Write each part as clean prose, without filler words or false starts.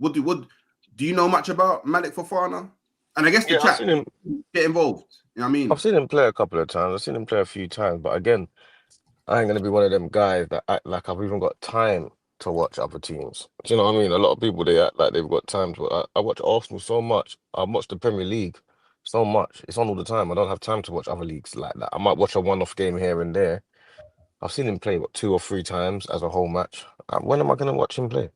Do you know much about Malik Fofana? And I guess the Yeah, I've chat seen him. get involved. You know what I I've mean? seen him play a couple of times. I've seen him play a few times, but again, I ain't gonna be one of them guys that act like I've even got time to watch other teams. Do you know what I mean? A lot of people they act like they've got time to. I watch Arsenal so much. I watch the Premier League so much. It's on all the time. I don't have time to watch other leagues like that. I might watch a one-off game here and there. I've seen him play what 2 or 3 times as a whole match. When am I gonna watch him play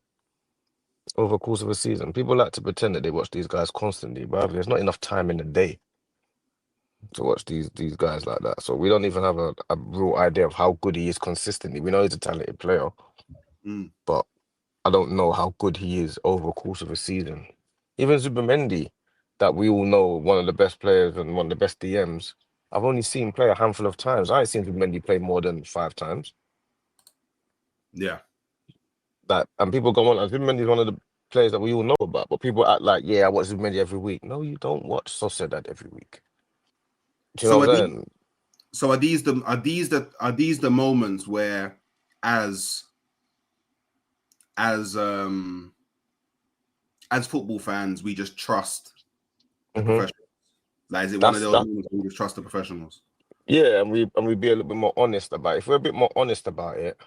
over the course of a season? People like to pretend that they watch these guys constantly, but there's not enough time in the day to watch these guys like that. So we don't even have a real idea of how good he is consistently. We know he's a talented player, Mm. but I don't know how good he is over the course of a season. Even Zubimendi, that we all know one of the best players and one of the best DMs, I've only seen play a handful of times. I ain't seen Zubimendi play more than 5 times. Yeah. That and people go on, and Zubimendi is one of the players that we all know about, but people act like, yeah, I watch Zubimendi every week. No, you don't watch Sociedad every week. Do you know So what I'm saying? are these the moments where as as um as football fans we just trust the Hmm. professionals? Like, is it one of That's those that. moments where we just trust the professionals? Yeah, and we be a little bit more honest about it. If we're a bit more honest about it,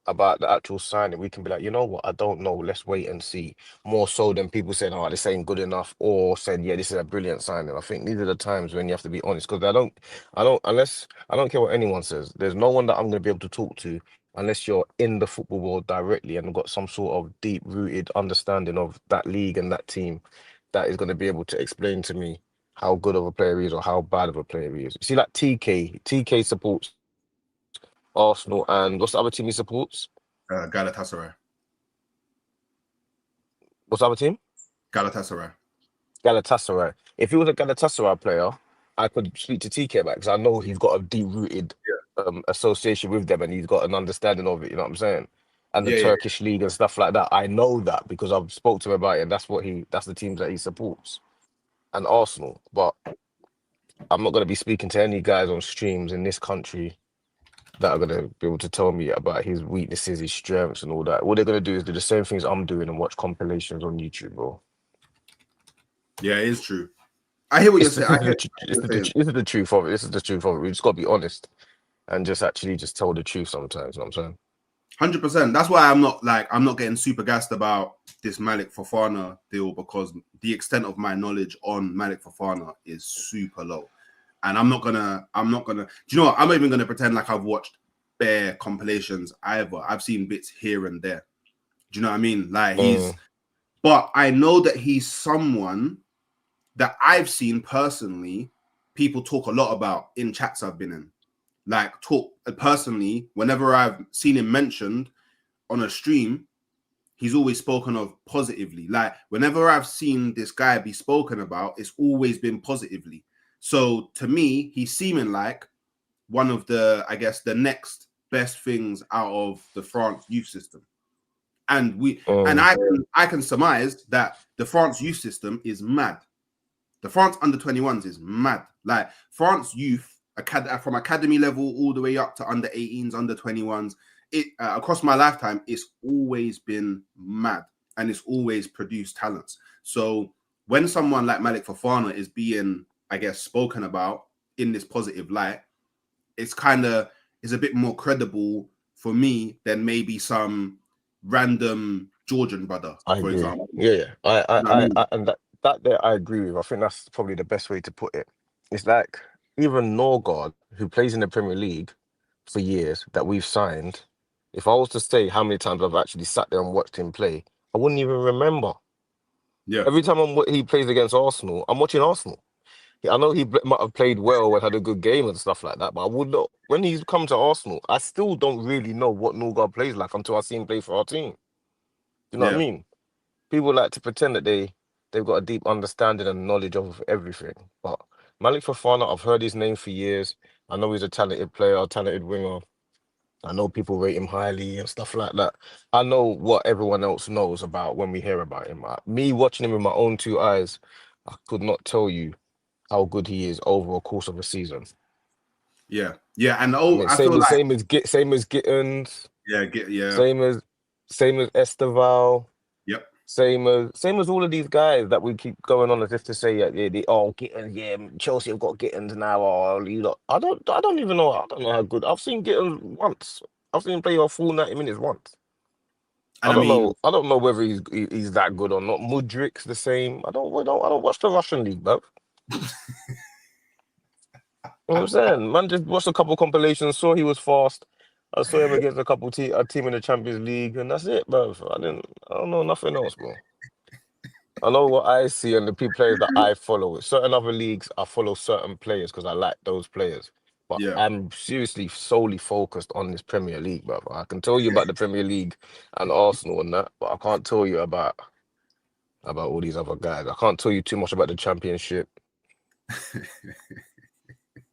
about the actual signing, we can be like, you know what, I don't know, let's wait and see. More so than people saying, oh, this ain't good enough, or saying, yeah, this is a brilliant signing. I think these are the times when you have to be honest, because unless I don't care what anyone says, there's no one that I'm gonna be able to talk to unless you're in the football world directly and got some sort of deep rooted understanding of that league and that team that is gonna be able to explain to me how good of a player he is or how bad of a player he is. You see, like TK supports Arsenal, and what's the other team he supports? Galatasaray. What's the other team? Galatasaray. Galatasaray. If he was a Galatasaray player, I could speak to TK about because I know he's got a deep-rooted association with them and he's got an understanding of it. You know what I'm saying? And the Yeah, yeah, Turkish league and stuff like that. I know that because I've spoke to him about it. And that's the teams that he supports and Arsenal. But I'm not going to be speaking to any guys on streams in this country that are going to be able to tell me about his weaknesses, his strengths, and all that. What they're going to do is do the same things I'm doing and watch compilations on YouTube, bro. yeah. It is true. I hear what you're It's the, saying. I this is hear the, tr- what you're saying. this is the truth of it. This is the truth of it. We just got to be honest and just actually just tell the truth sometimes. You know what I'm saying? 100%. That's why I'm not getting super gassed about this Malik Fofana deal, because the extent of my knowledge on Malik Fofana is super low. And do you know what? I'm not even gonna pretend like I've watched bare compilations either. I've seen bits here and there. Do you know what I mean? Mm, But I know that he's someone that I've seen personally people talk a lot about in chats I've been in. Like, talk personally, whenever I've seen him mentioned on a stream, he's always spoken of positively. Like, whenever I've seen this guy be spoken about, it's always been positively. So to me, he's seeming like one of the, I guess, the next best things out of the France youth system. And mm, I can surmise that the France youth system is mad. The France under 21s is mad. Like, France youth, from academy level all the way up to under 18s, under 21s, across my lifetime, it's always been mad, and it's always produced talents. So when someone like Malik Fofana is being, I guess, spoken about in this positive light, it's kind of is a bit more credible for me than maybe some random Georgian brother, I for agree. example. Yeah, yeah. You know what I mean? And that there I agree with. I think that's probably the best way to put it. It's like even Norgard, who plays in the Premier League for years, that we've signed. If I was to say how many times I've actually sat there and watched him play, I wouldn't even remember. Yeah, Every time he plays against Arsenal, I'm watching Arsenal. Yeah, I know might have played well and had a good game and stuff like that, but I would not. When he's come to Arsenal, I still don't really know what Norgard plays like until I see him play for our team. You know what I yeah. mean? People like to pretend that they've got a deep understanding and knowledge of everything. But Malik Fofana, I've heard his name for years. I know he's a talented player, a talented winger. I know people rate him highly and stuff like that. I know what everyone else knows about when we hear about him. Me watching him with my own 2 eyes, I could not tell you how good he is over a course of a season. Yeah, yeah, and I oh, mean, I feel like same as Gittins, yeah, yeah, same as Esteval, yep, Same as all of these guys that we keep going on as if to say, Gittins, yeah, Chelsea have got Gittins now. Or you lot. I don't even know. I don't know how good. I've seen Gittins once. I've seen him play a full 90 minutes once. And I I don't mean, know. I don't know whether he's that good or not. Mudrik's the same. I don't watch the Russian league, bro. You know what I'm saying? Man, just watched a couple compilations. Saw he was fast. I saw him against a team in the Champions League, and that's it, bro. I don't know nothing else, bro. I know what I see and the players that I follow. Certain other leagues, I follow certain players because I like those players. But yeah. I'm seriously solely focused on this Premier League, bro. I can tell you about the Premier League and Arsenal and that, but I can't tell you about all these other guys. I can't tell you too much about the Championship.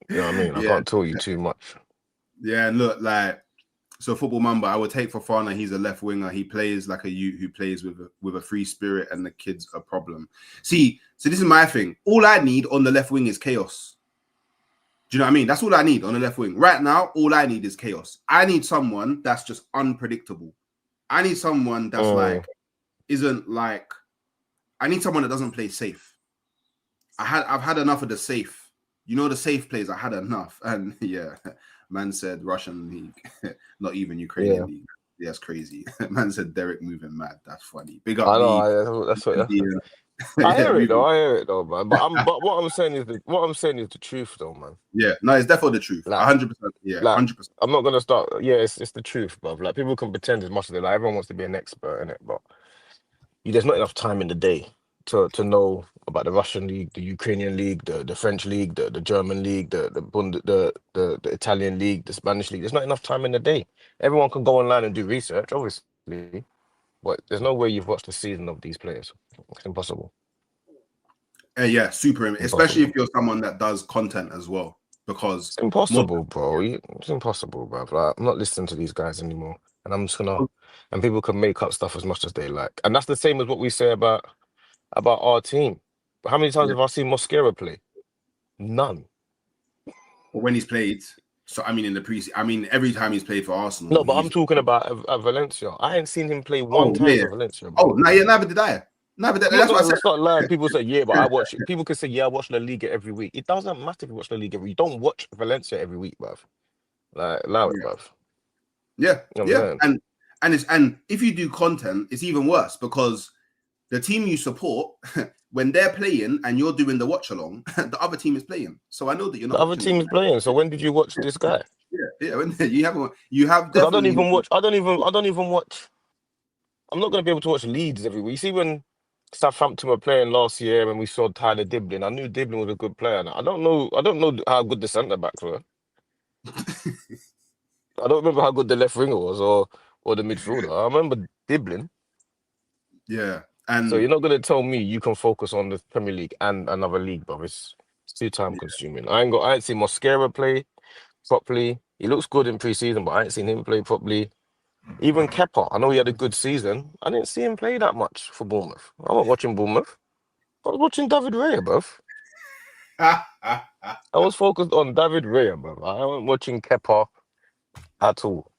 You know what I mean? I Yeah. can't tell you too much. Yeah, and look, like, so Football Mamba, I would take Fofana. He's a left winger. He plays like a youth who plays with a free spirit, and the kid's a problem. See, so this is my thing. All I need on the left wing is chaos. Do you know what I mean? That's all I need on the left wing. Right now, all I need is chaos. I need someone that's just unpredictable. I need someone that's like, isn't like, I need someone that doesn't play safe. I've had enough of the safe. You know, the safe plays, I had enough. And yeah, man said Russian league, not even Ukrainian league. Yeah, that's crazy. Man said Derek moving mad. That's funny. Big up I league. know. That's what. Yeah, I hear it though. moving. I hear it though, man. But what I'm saying is the truth, though, man. Yeah, no, it's definitely the truth. Like, 100%. Yeah, like 100%. I'm not gonna start. Yeah, it's the truth, bro. Like people can pretend as much as they like. Everyone wants to be an expert in it, but there's not enough time in the day to know about the Russian league, the Ukrainian league, the French league, the German league, the Italian league, the Spanish league. There's not enough time in the day. Everyone can go online and do research, obviously, but there's no way you've watched a season of these players. It's impossible. Yeah, super. Impossible. Especially if you're someone that does content as well, because It's impossible, bro. It's impossible, bro. Like, I'm not listening to these guys anymore, and I'm just gonna. And people can make up stuff as much as they like, and that's the same as what we say about our team. But how many times have I seen Mosquera play? None. when he's played, so I mean in the preseason, I mean every time he's played for Arsenal. No, but I'm talking about at Valencia. I ain't seen him play one Oh, time yeah. for Valencia, bro. Oh, no, yeah, neither did I. Neither did. I'm not That's what I gonna said. start lying. People say, yeah, but I watch it. People can say, yeah, I watch La Liga every week. It doesn't matter if you watch La Liga every week. You don't watch Valencia every week, bruv. Like, allow it, bruv. Yeah, You know what I'm saying? and if you do content, it's even worse because the team you support, when they're playing and you're doing the watch along, the other team is playing. So I know that you're not. The other team is playing. So when did you watch this guy? Yeah. When you have Because definitely. I don't even watch. I'm not gonna be able to watch Leeds every week. You see, when Southampton were playing last year and we saw Tyler Diblin, I knew Diblin was a good player. Now, I don't know how good the centre backs were. I don't remember how good the left winger was or the midfielder. I remember Diblin. Yeah, and So you're not gonna tell me you can focus on the Premier League and another league, bro. It's too time consuming. I ain't seen Mosquera play properly. He looks good in pre-season, but I ain't seen him play properly. Even Kepa, I know he had a good season. I didn't see him play that much for Bournemouth. I wasn't watching Bournemouth. I was watching David Raya, bro. I was focused on David Raya, bro. I wasn't watching Kepa at all.